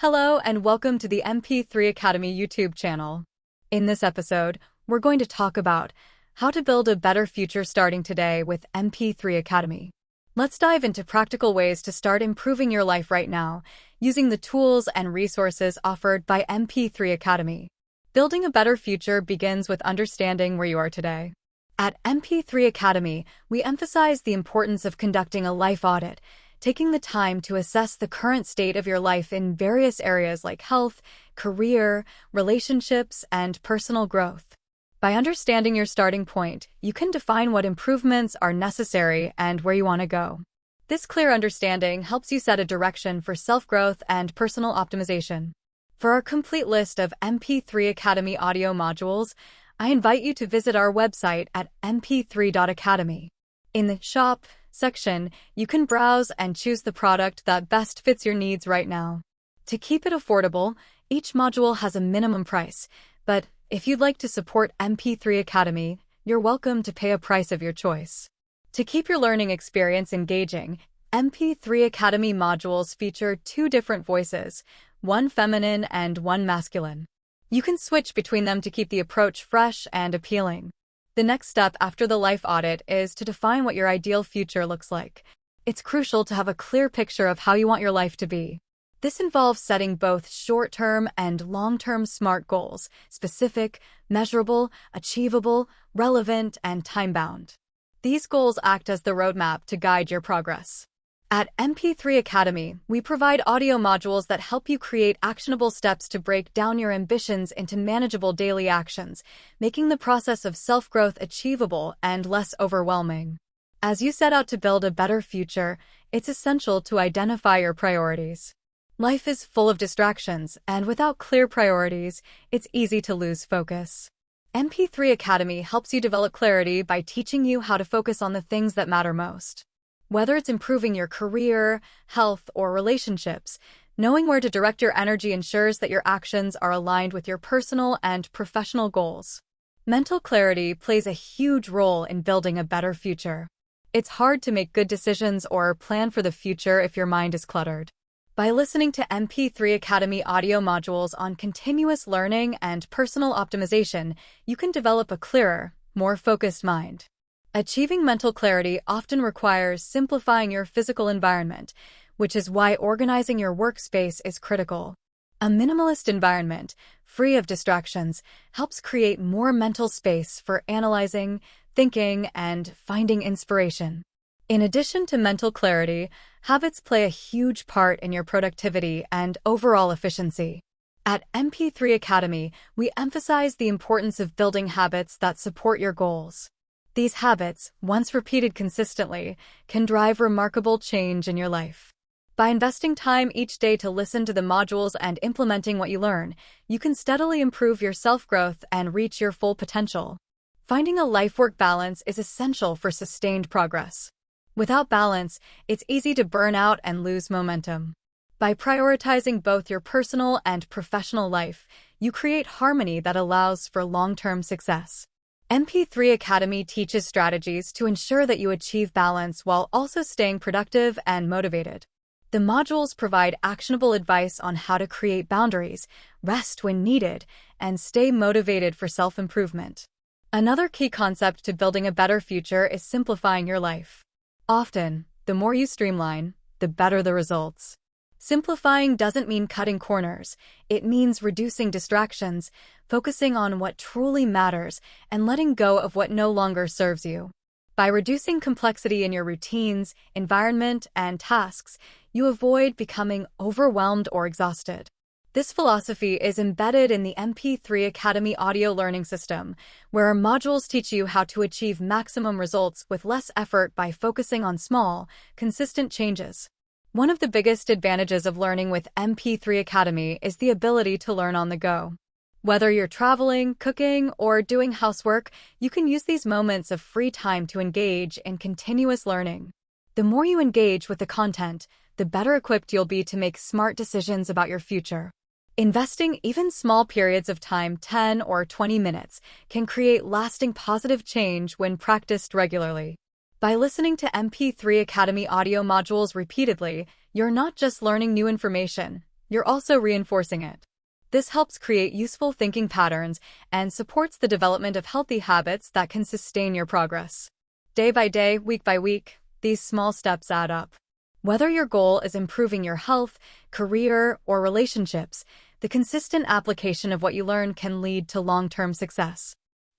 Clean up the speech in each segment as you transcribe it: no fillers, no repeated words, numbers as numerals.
Hello and welcome to the mp3 Academy YouTube channel. In this episode, we're going to talk about how to build a better future starting today with mp3 Academy. Let's dive into practical ways to start improving your life right now, using the tools and resources offered by mp3 Academy. Building a better future begins with understanding where you are today. At mp3 Academy, we emphasize the importance of conducting a life audit, taking the time to assess the current state of your life in various areas like health, career, relationships, and personal growth. By understanding your starting point, you can define what improvements are necessary and where you want to go. This clear understanding helps you set a direction for self-growth and personal optimization. For our complete list of mp3 Academy audio modules, I invite you to visit our website at mp3.Academy. In the Shop section, you can browse and choose the product that best fits your needs right now. To keep it affordable, each module has a minimum price, but if you'd like to support mp3 Academy, you're welcome to pay a price of your choice. To keep your learning experience engaging, mp3 Academy modules feature two different voices, one feminine and one masculine. You can switch between them to keep the approach fresh and appealing. The next step after the life audit is to define what your ideal future looks like. It's crucial to have a clear picture of how you want your life to be. This involves setting both short-term and long-term SMART goals: specific, measurable, achievable, relevant, and time-bound. These goals act as the roadmap to guide your progress. At mp3 Academy, we provide audio modules that help you create actionable steps to break down your ambitions into manageable daily actions, making the process of self-growth achievable and less overwhelming. As you set out to build a better future, it's essential to identify your priorities. Life is full of distractions, and without clear priorities, it's easy to lose focus. mp3 Academy helps you develop clarity by teaching you how to focus on the things that matter most. Whether it's improving your career, health, or relationships, knowing where to direct your energy ensures that your actions are aligned with your personal and professional goals. Mental clarity plays a huge role in building a better future. It's hard to make good decisions or plan for the future if your mind is cluttered. By listening to mp3 Academy audio modules on continuous learning and personal optimization, you can develop a clearer, more focused mind. Achieving mental clarity often requires simplifying your physical environment, which is why organizing your workspace is critical. A minimalist environment, free of distractions, helps create more mental space for analyzing, thinking, and finding inspiration. In addition to mental clarity, habits play a huge part in your productivity and overall efficiency. At mp3 Academy, we emphasize the importance of building habits that support your goals. These habits, once repeated consistently, can drive remarkable change in your life. By investing time each day to listen to the modules and implementing what you learn, you can steadily improve your self-growth and reach your full potential. Finding a life-work balance is essential for sustained progress. Without balance, it's easy to burn out and lose momentum. By prioritizing both your personal and professional life, you create harmony that allows for long-term success. mp3 Academy teaches strategies to ensure that you achieve balance while also staying productive and motivated. The modules provide actionable advice on how to create boundaries, rest when needed, and stay motivated for self-improvement. Another key concept to building a better future is simplifying your life. Often, the more you streamline, the better the results. Simplifying doesn't mean cutting corners. It means reducing distractions, focusing on what truly matters, and letting go of what no longer serves you. By reducing complexity in your routines, environment, and tasks, you avoid becoming overwhelmed or exhausted. This philosophy is embedded in the mp3 Academy audio learning system, where our modules teach you how to achieve maximum results with less effort by focusing on small, consistent changes. One of the biggest advantages of learning with mp3 Academy is the ability to learn on the go. Whether you're traveling, cooking, or doing housework, you can use these moments of free time to engage in continuous learning. The more you engage with the content, the better equipped you'll be to make smart decisions about your future. Investing even small periods of time, 10 or 20 minutes, can create lasting positive change when practiced regularly. By listening to mp3 Academy audio modules repeatedly, you're not just learning new information, you're also reinforcing it. This helps create useful thinking patterns and supports the development of healthy habits that can sustain your progress. Day by day, week by week, these small steps add up. Whether your goal is improving your health, career, or relationships, the consistent application of what you learn can lead to long-term success.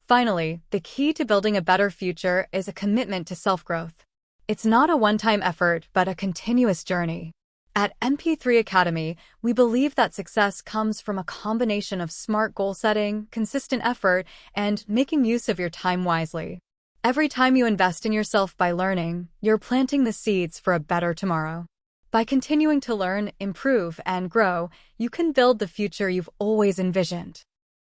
Finally, the key to building a better future is a commitment to self-growth. It's not a one-time effort, but a continuous journey. At mp3 Academy, we believe that success comes from a combination of smart goal setting, consistent effort, and making use of your time wisely. Every time you invest in yourself by learning, you're planting the seeds for a better tomorrow. By continuing to learn, improve, and grow, you can build the future you've always envisioned.